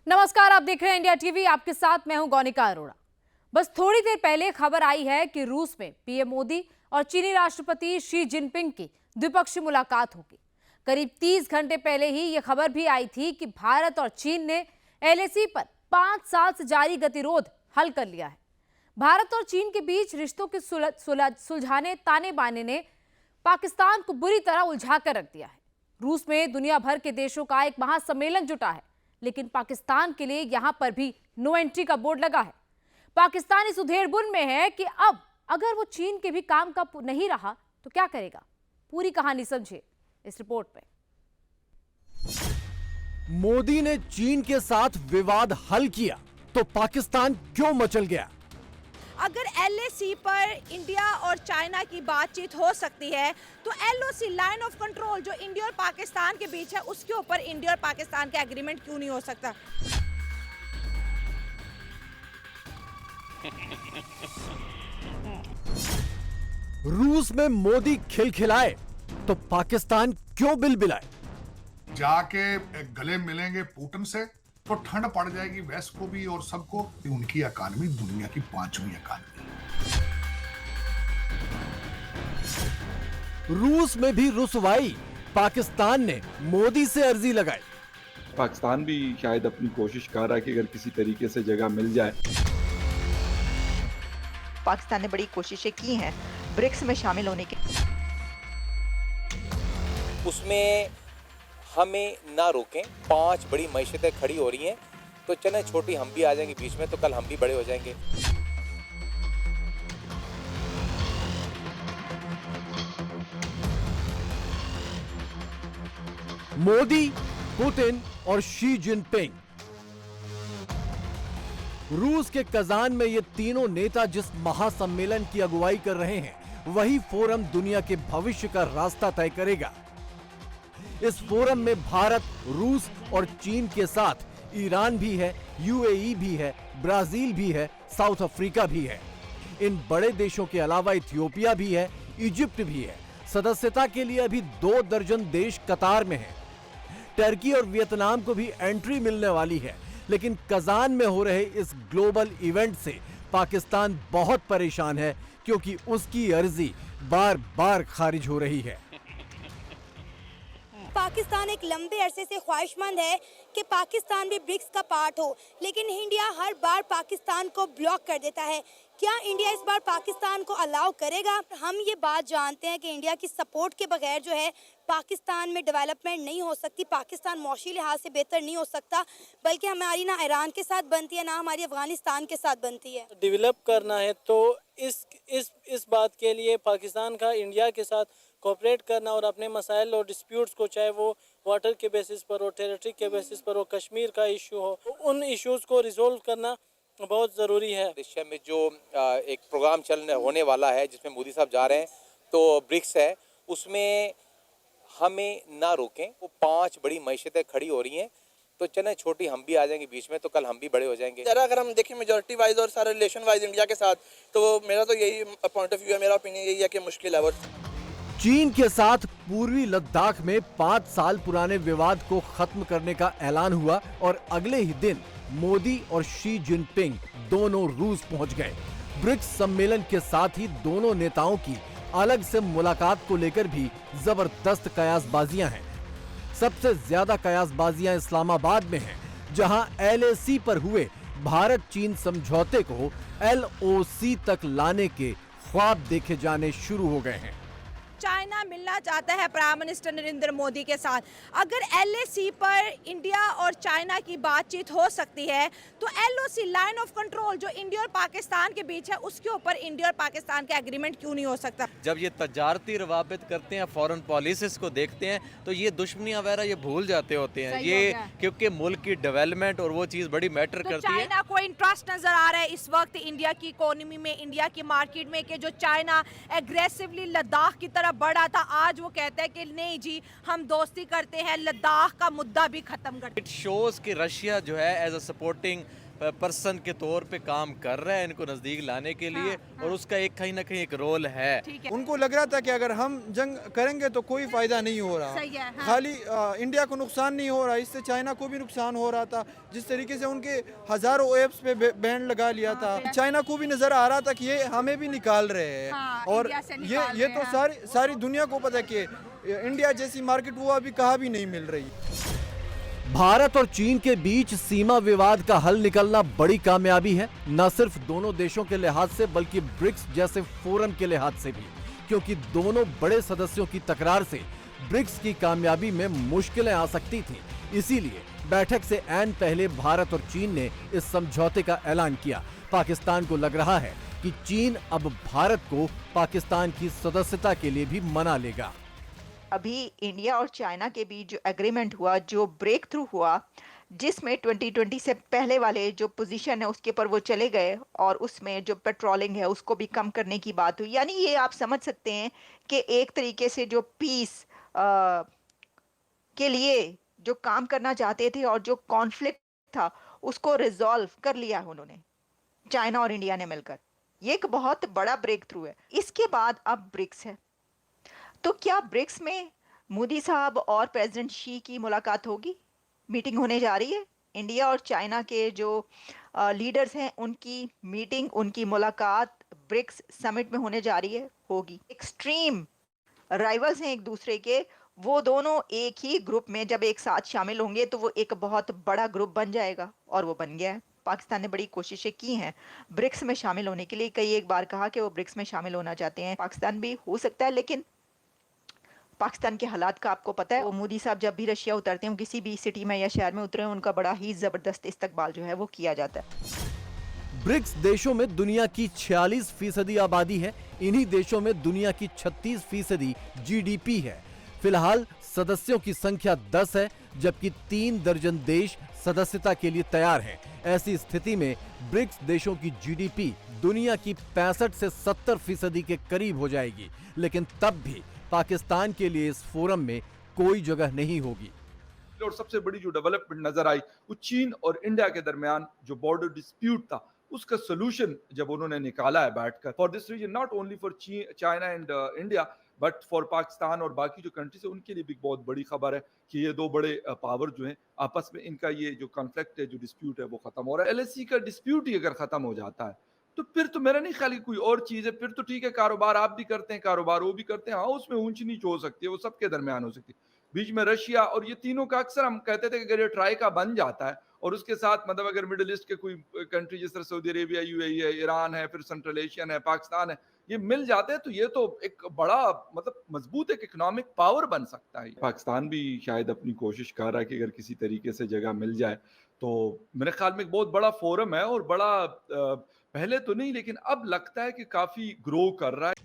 नमस्कार, आप देख रहे हैं इंडिया टीवी। आपके साथ मैं हूं गौनिका अरोड़ा। बस थोड़ी देर पहले खबर आई है कि रूस में पीएम मोदी और चीनी राष्ट्रपति शी जिनपिंग की द्विपक्षीय मुलाकात होगी। करीब 30 घंटे पहले ही यह खबर भी आई थी कि भारत और चीन ने एलएसी पर 5 साल से जारी गतिरोध हल कर लिया है। भारत और चीन के बीच रिश्तों के सुलझाने ताने बाने ने पाकिस्तान को बुरी तरह उलझा कर रख दिया है। रूस में दुनिया भर के देशों का एक महासम्मेलन जुटा है, लेकिन पाकिस्तान के लिए यहां पर भी नो एंट्री का बोर्ड लगा है। पाकिस्तान इस उधेड़बुन में है कि अब अगर वो चीन के भी काम का नहीं रहा तो क्या करेगा। पूरी कहानी समझिए इस रिपोर्ट में। मोदी ने चीन के साथ विवाद हल किया तो पाकिस्तान क्यों मचल गया? अगर एलएसी पर इंडिया और चाइना की बातचीत हो सकती है तो एलओसी लाइन ऑफ कंट्रोल जो इंडिया और पाकिस्तान के बीच है उसके ऊपर इंडिया और पाकिस्तान का एग्रीमेंट क्यों नहीं हो सकता? रूस में मोदी खिलखिलाए तो पाकिस्तान क्यों बिलबिलाए? जाके गले मिलेंगे पुतिन से तो ठंड पड़ जाएगी वेस्ट को भी और सबको। उनकी इकॉनमी दुनिया की 5वीं इकॉनमी। रूस में भी रुसवाई। पाकिस्तान ने मोदी से अर्जी लगाई। पाकिस्तान भी शायद अपनी कोशिश कर रहा है कि अगर किसी तरीके से जगह मिल जाए। पाकिस्तान ने बड़ी कोशिशें की हैं ब्रिक्स में शामिल होने की। उसमें हमें ना रोकें। 5 बड़ी मईशतें खड़ी हो रही हैं तो चलें छोटी हम भी आ जाएंगे बीच में, तो कल हम भी बड़े हो जाएंगे। मोदी, पुतिन और शी जिनपिंग। रूस के कजान में ये तीनों नेता जिस महासम्मेलन की अगुवाई कर रहे हैं, वही फोरम दुनिया के भविष्य का रास्ता तय करेगा। इस फोरम में भारत, रूस और चीन के साथ ईरान भी है, यूएई भी है, ब्राजील भी है, साउथ अफ्रीका भी है। इन बड़े देशों के अलावा इथियोपिया भी है, इजिप्ट भी है। सदस्यता के लिए अभी 2 दर्जन देश कतार में हैं। टर्की और वियतनाम को भी एंट्री मिलने वाली है। लेकिन कजान में हो रहे इस ग्लोबल इवेंट से पाकिस्तान बहुत परेशान है, क्योंकि उसकी अर्जी बार बार खारिज हो रही है। पाकिस्तान एक लंबे अरसे से ख्वाहिशमंद है कि पाकिस्तान भी ब्रिक्स का पार्ट हो, लेकिन इंडिया हर बार पाकिस्तान को ब्लॉक कर देता है। क्या इंडिया इस बार पाकिस्तान को अलाउ करेगा? हम ये बात जानते हैं कि इंडिया की सपोर्ट के बगैर जो है पाकिस्तान में डेवलपमेंट नहीं हो सकती। पाकिस्तान मौशी लिहाज से बेहतर नहीं हो सकता, बल्कि हमारी ना ईरान के साथ बनती है, ना हमारी अफगानिस्तान के साथ बनती है। डेवलप करना है तो इस बात के लिए पाकिस्तान का इंडिया के साथ कोऑपरेट करना और अपने मसाइल और डिस्प्यूट्स को, चाहे वो वाटर के बेसिस पर हो, टेरिटरी के बेसिस पर हो, कश्मीर का इशू हो, उन इश्यूज को रिजोल्व करना बहुत ज़रूरी है। एशिया में जो एक प्रोग्राम होने वाला है जिसमें मोदी साहब जा रहे हैं, तो ब्रिक्स है, उसमें हमें ना रोकें। वो 5 बड़ी मईशतें खड़ी हो रही हैं तो चलें छोटी हम भी आ जाएंगे बीच में, तो कल हम भी बड़े हो जाएंगे। जरा अगर हम देखें मेजॉरिटी वाइज और सारे रिलेशन वाइज इंडिया के साथ, तो मेरा तो यही पॉइंट ऑफ व्यू है, मेरा ओपिनियन यही है कि मुश्किल है। चीन के साथ पूर्वी लद्दाख में 5 साल पुराने विवाद को खत्म करने का ऐलान हुआ और अगले ही दिन मोदी और शी जिनपिंग दोनों रूस पहुंच गए। ब्रिक्स सम्मेलन के साथ ही दोनों नेताओं की अलग से मुलाकात को लेकर भी जबरदस्त कयासबाजियां हैं। सबसे ज्यादा कयासबाजियां इस्लामाबाद में हैं, जहां एलएसी पर हुए भारत चीन समझौते को एलओसी तक लाने के ख्वाब देखे जाने शुरू हो गए हैं। चाइना मिलना चाहता है प्राइम मिनिस्टर नरेंद्र मोदी के साथ। अगर एलएसी पर इंडिया और चाइना की बातचीत हो सकती है तो एलओसी लाइन ऑफ कंट्रोल जो इंडिया और पाकिस्तान के बीच है उसके ऊपर इंडिया और पाकिस्तान का एग्रीमेंट क्यों नहीं हो सकता? जब ये तजारती रवाबित करते हैं, फॉरेन पॉलिसीज को देखते हैं, तो ये दुश्मनियां वगैरह ये भूल जाते होते हैं ये, क्योंकि मुल्क की डेवलपमेंट और वो चीज़ बड़ी मैटर करती है। चाइना को इंटरेस्ट नजर आ रहा है इस वक्त इंडिया की इकोनॉमी में, इंडिया की मार्केट में, कि जो चाइना एग्रेसिवली लद्दाख की तरफ बढ़ा था, आज वो कहता है कि नहीं जी हम दोस्ती करते हैं, लद्दाख का मुद्दा भी खत्म करते हैं। इट शोज कि रशिया जो है एज अ सपोर्टिंग पर्सन के तौर पे काम कर रहा है इनको नज़दीक लाने के लिए, और उसका एक कहीं ना कहीं एक रोल है। उनको लग रहा था कि अगर हम जंग करेंगे तो कोई फायदा नहीं हो रहा, खाली इंडिया को नुकसान नहीं हो रहा, इससे चाइना को भी नुकसान हो रहा था। जिस तरीके से उनके हजारों ऐप्स पे बैन लगा लिया था, चाइना को भी नजर आ रहा था कि ये हमें भी निकाल रहे हैं। और ये तो सारी दुनिया को पता है कि इंडिया जैसी मार्केट वो अभी कहाँ भी नहीं मिल रही। भारत और चीन के बीच सीमा विवाद का हल निकलना बड़ी कामयाबी है, न सिर्फ दोनों देशों के लिहाज से बल्कि ब्रिक्स जैसे फोरम के लिहाज से भी, क्योंकि दोनों बड़े सदस्यों की तकरार से ब्रिक्स की कामयाबी में मुश्किलें आ सकती थीं। इसीलिए बैठक से ऐन पहले भारत और चीन ने इस समझौते का ऐलान किया। पाकिस्तान को लग रहा है कि चीन अब भारत को पाकिस्तान की सदस्यता के लिए भी मना लेगा। अभी इंडिया और चाइना के बीच जो एग्रीमेंट हुआ, जो ब्रेक थ्रू हुआ, जिसमें 2020 से पहले वाले जो पोजीशन है उसके पर वो चले गए और उसमें जो पेट्रोलिंग है उसको भी कम करने की बात हुई। यानी ये आप समझ सकते हैं कि एक तरीके से जो पीस के लिए जो काम करना चाहते थे और जो कॉन्फ्लिक्ट था उसको रिजॉल्व कर लिया उन्होंने, चाइना और इंडिया ने मिलकर। ये एक बहुत बड़ा ब्रेक थ्रू है। इसके बाद अब ब्रिक्स है, तो क्या ब्रिक्स में मोदी साहब और प्रेसिडेंट शी की मुलाकात होगी? मीटिंग होने जा रही है। इंडिया और चाइना के जो लीडर्स हैं उनकी मीटिंग, उनकी मुलाकात ब्रिक्स समिट में होने जा रही है, होगी। एक्सट्रीम राइवल्स हैं एक दूसरे के, वो दोनों एक ही ग्रुप में जब एक साथ शामिल होंगे तो वो एक बहुत बड़ा ग्रुप बन जाएगा, और वो बन गया है। पाकिस्तान ने बड़ी कोशिशें की हैं ब्रिक्स में शामिल होने के लिए। कई एक बार कहा कि वो ब्रिक्स में शामिल होना चाहते हैं। पाकिस्तान भी हो सकता है, लेकिन पाकिस्तान के हालात का आपको पता है। वो मोदी साहब जब भी रशिया उतरते हैं, किसी भी सिटी में या शहर में उतरे हैं, उनका बड़ा ही जबरदस्त इस्तकबाल जो है वो किया जाता है। ब्रिक्स देशों में दुनिया की 46% आबादी है। इन्हीं देशों में दुनिया की 36% GDP है। फिलहाल सदस्यों की संख्या 10 है, जबकि 3 दर्जन देश सदस्यता के लिए तैयार हैं। ऐसी स्थिति में ब्रिक्स देशों की GDP दुनिया की 65 से 70% के करीब हो जाएगी, लेकिन तब भी पाकिस्तान के लिए इस फोरम में कोई जगह नहीं होगी। और सबसे बड़ी जो डेवलपमेंट नजर आई वो चीन और इंडिया के दरमियान जो बॉर्डर डिस्प्यूट था उसका सोल्यूशन जब उन्होंने निकाला है बैठकर। For this reason, not only for China and India but for Pakistan और बाकी जो कंट्रीज है उनके लिए भी बहुत बड़ी खबर है कि ये दो बड़े पावर जो हैं आपस में इनका ये जो कॉन्फ्लिक्ट है, जो डिस्प्यूट है वो खत्म हो रहा है। LSE का डिस्प्यूट ही अगर खत्म हो जाता है तो फिर तो मेरा नहीं ख्याल कि कोई और चीज है। फिर तो ठीक है, कारोबार आप भी करते हैं, कारोबार वो भी करते हैं, हाँ उसमें ऊंच नीच हो सकती है, वो सबके दरमियान हो सकती है। बीच में रशिया और ये तीनों का अक्सर हम कहते थे कि अगर ये ट्राई का बन जाता है और उसके साथ मतलब अगर मिडिल ईस्ट के कोई कंट्री जिस तरह सऊदी अरेबिया, UAE है, ईरान है, फिर सेंट्रल एशियन है, पाकिस्तान है, ये मिल जाते हैं तो ये तो एक बड़ा मतलब मजबूत एक इकोनॉमिक पावर बन सकता है। पाकिस्तान भी शायद अपनी कोशिश कर रहा है कि अगर किसी तरीके से जगह मिल जाए तो मेरे ख्याल में एक बहुत बड़ा फोरम है और बड़ा पहले तो नहीं लेकिन अब लगता है कि काफी ग्रो कर रहा है।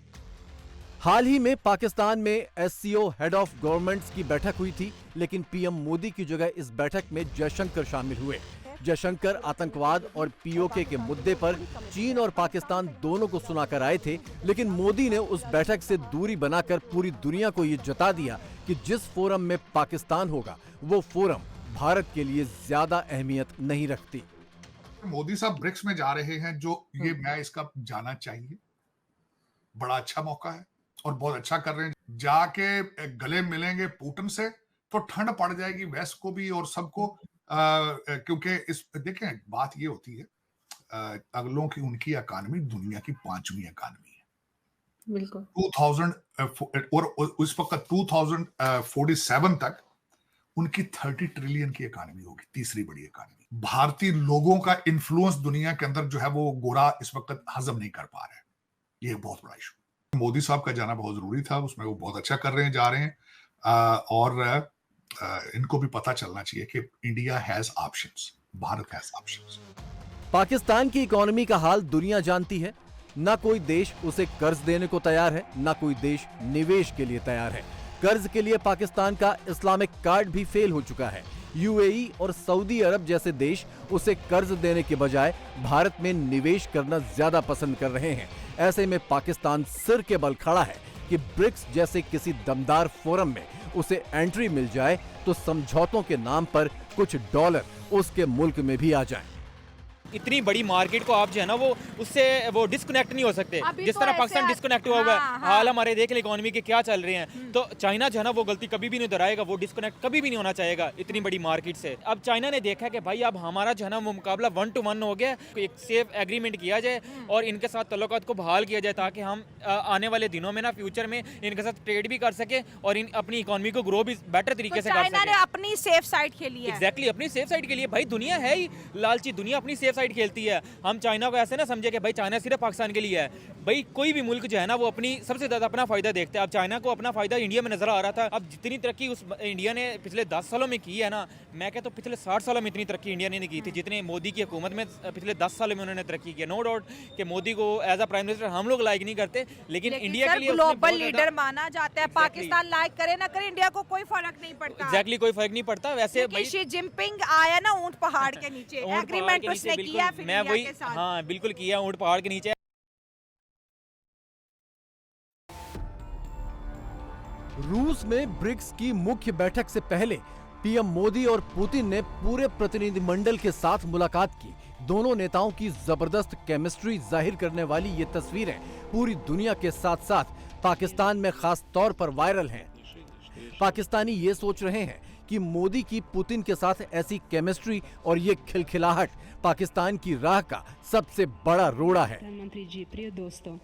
हाल ही में पाकिस्तान में SCO हेड ऑफ गवर्नमेंट्स की बैठक हुई थी, लेकिन PM मोदी की जगह इस बैठक में जयशंकर शामिल हुए। जयशंकर आतंकवाद और POK के मुद्दे पर चीन और पाकिस्तान दोनों को सुनाकर आए थे, लेकिन मोदी ने उस बैठक से दूरी बनाकर पूरी दुनिया को ये जता दिया कि जिस फोरम में पाकिस्तान होगा वो फोरम भारत के लिए ज्यादा अहमियत नहीं रखती। मोदी साहब ब्रिक्स में जा रहे हैं, जो ये मैं इसका जाना चाहिए, बड़ा अच्छा मौका है और बहुत अच्छा कर रहे हैं। जाके गले मिलेंगे पुतिन से तो ठंड पड़ जाएगी वेस्ट को भी और सबको, क्योंकि इस देखें बात ये होती है अगलों की उनकी इकानमी दुनिया की 5वीं इकानमी है बिल्कुल 2000 और उस वक्त 2047 तक उनकी 30 ट्रिलियन की इकानमी होगी, तीसरी बड़ी इकानमी। भारतीय लोगों का इन्फ्लुएंस दुनिया के अंदर जो है वो गोरा इस वक्त हजम नहीं कर पा रहे हैं, ये बहुत बड़ा इशू। मोदी साहब का जाना बहुत जरूरी था, उसमें वो बहुत अच्छा कर रहे हैं, जा रहे हैं, और इनको भी पता चलना चाहिए कि India has options, Bharat has options. Pakistan की इकोनॉमी का हाल दुनिया जानती है। ना कोई देश उसे कर्ज देने को तैयार है, ना कोई देश निवेश के लिए तैयार है। कर्ज के लिए पाकिस्तान का इस्लामिक कार्ड भी फेल हो चुका है। UAE और सऊदी अरब जैसे देश उसे कर्ज देने के बजाय भारत में निवेश करना ज्यादा पसंद कर रहे हैं। ऐसे में पाकिस्तान सिर के बल खड़ा है कि ब्रिक्स जैसे किसी दमदार फोरम में उसे एंट्री मिल जाए तो समझौतों के नाम पर कुछ डॉलर उसके मुल्क में भी आ जाएं। इतनी बड़ी मार्केट को आप जो है ना वो उससे वो डिस्कनेक्ट नहीं हो सकते, जिस तरह पाकिस्तान डिस्कनेक्ट हुआ हुआ है। हाल हमारे देख ले इकोनॉमी के क्या चल रहे हैं, तो चाइना जो है ना वो गलती कभी भी नहीं दोहराएगा, वो डिस्कनेक्ट कभी भी नहीं होना चाहेगा इतनी बड़ी मार्केट से। अब चाइना ने देखा कि भाई अब हमारा जो है ना वो मुकाबला 1 to 1 हो गया, एक सेफ एग्रीमेंट किया जाए और इनके साथ तल्लुकात को बहाल किया जाए, ताकि हम आने वाले दिनों में ना फ्यूचर में इनके साथ ट्रेड भी कर सके और अपनी इकोनॉमी को ग्रो भी बेटर तरीके से कर सके। चाइना ने अपनी सेफ साइड खेली है। एग्जैक्टली, अपनी सेफ साइड के लिए। भाई दुनिया है ही लालची, दुनिया अपनी सेफ साइड खेलती है। हम चाइना को ऐसे ना समझे कि भाई चाइना सिर्फ पाकिस्तान के लिए है। भाई कोई भी मुल्क जो है ना वो अपनी सबसे ज्यादा अपना फायदा देखते हैं। अब चाइना को अपना फायदा इंडिया में नजर आ रहा था। अब जितनी तरक्की उस इंडिया ने पिछले 10 सालों में की है ना, मैं कहता हूँ पिछले 60 सालों में इतनी तरक्की इंडिया ने नहीं की थी जितने मोदी की हुकूमत में पिछले 10 सालों में उन्होंने तरक्की की। नो डाउट कि मोदी को एज अ प्राइम मिनिस्टर हम लोग लाइक नहीं करते, लेकिन इंडिया के लिए ग्लोबल लीडर माना जाता है। पाकिस्तान लाइक करे ना करे, इंडिया को कोई फर्क नहीं पड़ता। एग्जैक्टली, कोई फर्क नहीं पड़ता। वैसे शी जिनपिंग आया ना ऊंट पहाड़ के नीचे, एग्रीमेंट उसने किया फिर मैं वही, के साथ। हाँ बिल्कुल किया, ऊंट पहाड़ के नीचे। रूस में ब्रिक्स की मुख्य बैठक से पहले पीएम मोदी और पुतिन ने पूरे प्रतिनिधिमंडल के साथ मुलाकात की। दोनों नेताओं की जबरदस्त केमिस्ट्री जाहिर करने वाली ये तस्वीरें पूरी दुनिया के साथ साथ पाकिस्तान में खास तौर पर वायरल हैं। पाकिस्तानी ये सोच रहे हैं कि मोदी की पुतिन के साथ ऐसी केमिस्ट्री और ये खिलखिलाहट पाकिस्तान की राह का सबसे बड़ा रोड़ा है। प्रधानमंत्री जी, प्रिय दोस्तों,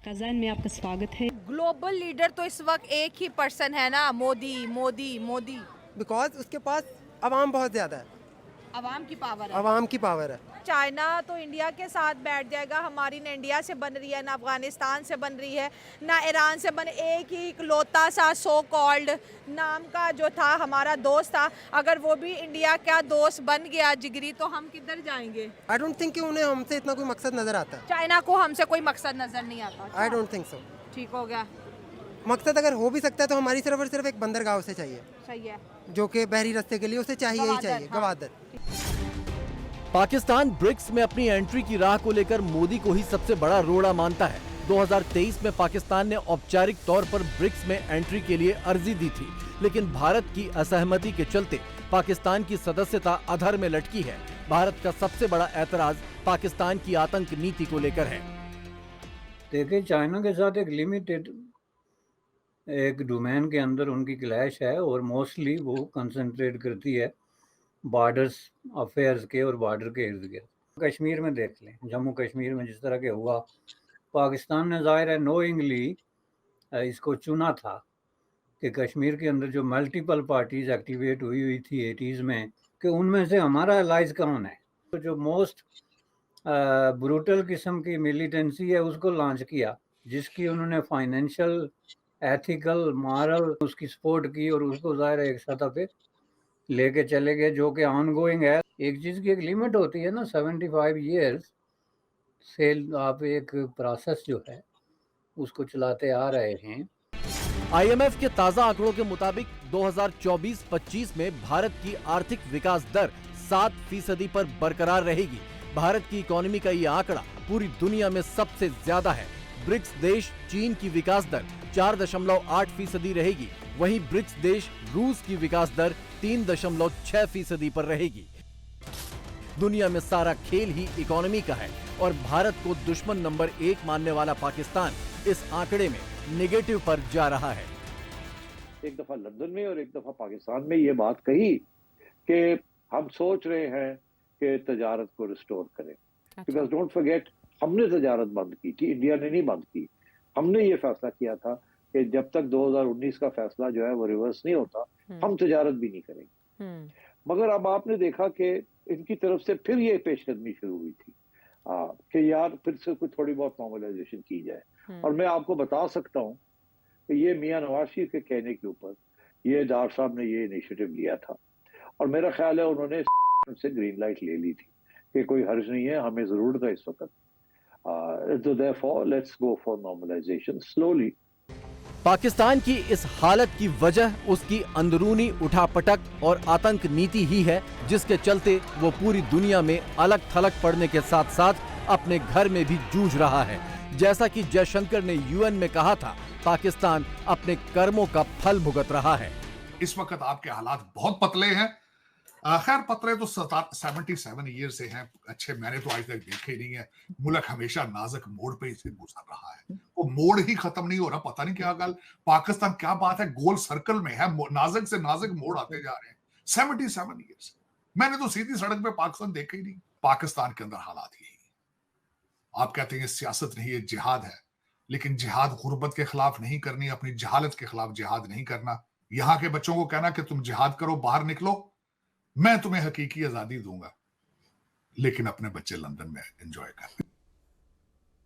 कज़ान में आपका स्वागत है। ग्लोबल लीडर तो इस वक्त एक ही पर्सन है ना, मोदी मोदी मोदी। बिकॉज उसके पास अवाम बहुत ज्यादा है, अवाम की पावर है, अवाम की पावर है। चाइना तो इंडिया के साथ बैठ जाएगा। हमारी ना इंडिया से बन रही है, ना अफगानिस्तान से बन रही है, ना ईरान से बन। एक ही इकलौता सा सो कॉल्ड नाम का जो था हमारा दोस्त था, अगर वो भी इंडिया का दोस्त बन गया जिगरी, तो हम किधर जाएंगे? आई डोंट थिंक कि उन्हें हमसे इतना कोई मकसद नजर आता है। चाइना को हमसे कोई मकसद नजर नहीं आता। I don't think so. ठीक हो गया। मकसद अगर हो भी सकता है तो हमारी सिर्फ और सिर्फ एक बंदरगाह से चाहिए। सही है। जो कि बहरी रास्ते के लिए उसे चाहिए ही चाहिए, गवादर। पाकिस्तान ब्रिक्स में अपनी एंट्री की राह को लेकर मोदी को ही सबसे बड़ा रोड़ा मानता है। 2023 में पाकिस्तान ने औपचारिक तौर पर ब्रिक्स में एंट्री के लिए अर्जी दी थी, लेकिन भारत की असहमति के चलते पाकिस्तान की सदस्यता अधर में लटकी है। भारत का सबसे बड़ा ऐतराज पाकिस्तान की आतंक नीति को लेकर है। देखिए, चाइना के साथ एक लिमिटेड एक डोमेन के अंदर उनकी क्लैश है और मोस्टली वो कंसंट्रेट करती है बॉर्डर्स अफेयर्स के और बॉर्डर के इर्द गिर्द। कश्मीर में देख लें, जम्मू कश्मीर में जिस तरह के हुआ, पाकिस्तान ने ज़ाहिर है नोइंगली इसको चुना था कि कश्मीर के अंदर जो मल्टीपल पार्टीज एक्टिवेट हुई थी 80s में, कि उनमें से हमारा एलाइज कौन है। तो जो मोस्ट ब्रूटल किस्म की मिलिटेंसी है उसको लॉन्च किया, जिसकी उन्होंने फाइनेंशियल, एथिकल, मॉरल उसकी सपोर्ट की और उसको ज़ाहिर है एक सतह पे लेके चले गए, जो कि ऑनगोइंग है। एक चीज़ की एक लिमिट होती है ना, 75 ईयर्स से आप एक प्रोसेस जो है उसको चलाते आ रहे हैं। IMF के ताजा आंकड़ों के मुताबिक 2024-25 में भारत की आर्थिक विकास दर 7% पर बरकरार रहेगी। भारत की इकोनॉमी का ये आंकड़ा पूरी दुनिया में सबसे ज्यादा है। ब्रिक्स देश चीन की विकास दर 4.8% रहेगी, वहीं ब्रिक्स देश रूस की विकास दर 3.6% पर रहेगी। दुनिया में सारा खेल ही इकोनॉमी का है और भारत को दुश्मन नंबर 1 मानने वाला पाकिस्तान इस आंकड़े में नेगेटिव पर जा रहा है। एक दफा लंदन में और एक दफा पाकिस्तान में ये बात कही कि हम सोच रहे हैं कि तजारत को रिस्टोर करें। बिकॉज डोंट फॉरगेट, हमने तजारत बंद की थी, इंडिया ने नहीं बंद की। हमने ये फैसला किया था कि जब तक 2019 का फैसला जो है वो रिवर्स नहीं होता, हम तजारत भी नहीं करेंगे। मगर अब आपने देखा कि इनकी तरफ से फिर ये पेशकदमी शुरू हुई थी कि यार फिर से कुछ थोड़ी बहुत नॉर्मलाइजेशन की जाए। और मैं आपको बता सकता हूँ कि ये मियां नवाज शरीफ के कहने के ऊपर ये डार साहब ने ये इनिशिएटिव लिया था और मेरा ख्याल है उन्होंने से ग्रीन लाइट ले ली थी कि कोई हर्ज नहीं है, हमें जरूरत है इस वक्त। So therefore, let's go for normalization slowly. Pakistan की इस हालत की वजह उसकी अंदरूनी उठापटक और आतंक नीति ही है, जिसके चलते वो पूरी दुनिया में अलग थलग पड़ने के साथ साथ अपने घर में भी जूझ रहा है। जैसा कि जयशंकर ने UN में कहा था, पाकिस्तान अपने कर्मों का फल भुगत रहा है। इस वक्त आपके हालात बहुत पतले हैं खैर पत्रे तो 77 ईयर से हैं अच्छे, मैंने तो आज तक देखे नहीं है। मुल्क हमेशा नाजुक मोड़ पे से गुजर रहा है, वो मोड़ ही खत्म नहीं हो रहा। पता नहीं क्या गल पाकिस्तान, क्या बात है, गोल सर्कल में है, नाजुक से नाजुक मोड़ आते जा रहे हैं 77 ईयर्स। मैंने तो सीधी सड़क पे पाकिस्तान देखा ही नहीं। पाकिस्तान के अंदर हालात यही, आप कहते हैं सियासत नहीं है, जिहाद है, लेकिन जिहाद गुर्बत के खिलाफ नहीं करनी, अपनी जहालत के खिलाफ जिहाद नहीं करना। यहां के बच्चों को कहना कि तुम जिहाद करो, बाहर निकलो, मैं तुम्हें हकीकी आजादी दूंगा, लेकिन अपने बच्चे लंदन में एंजॉय कर।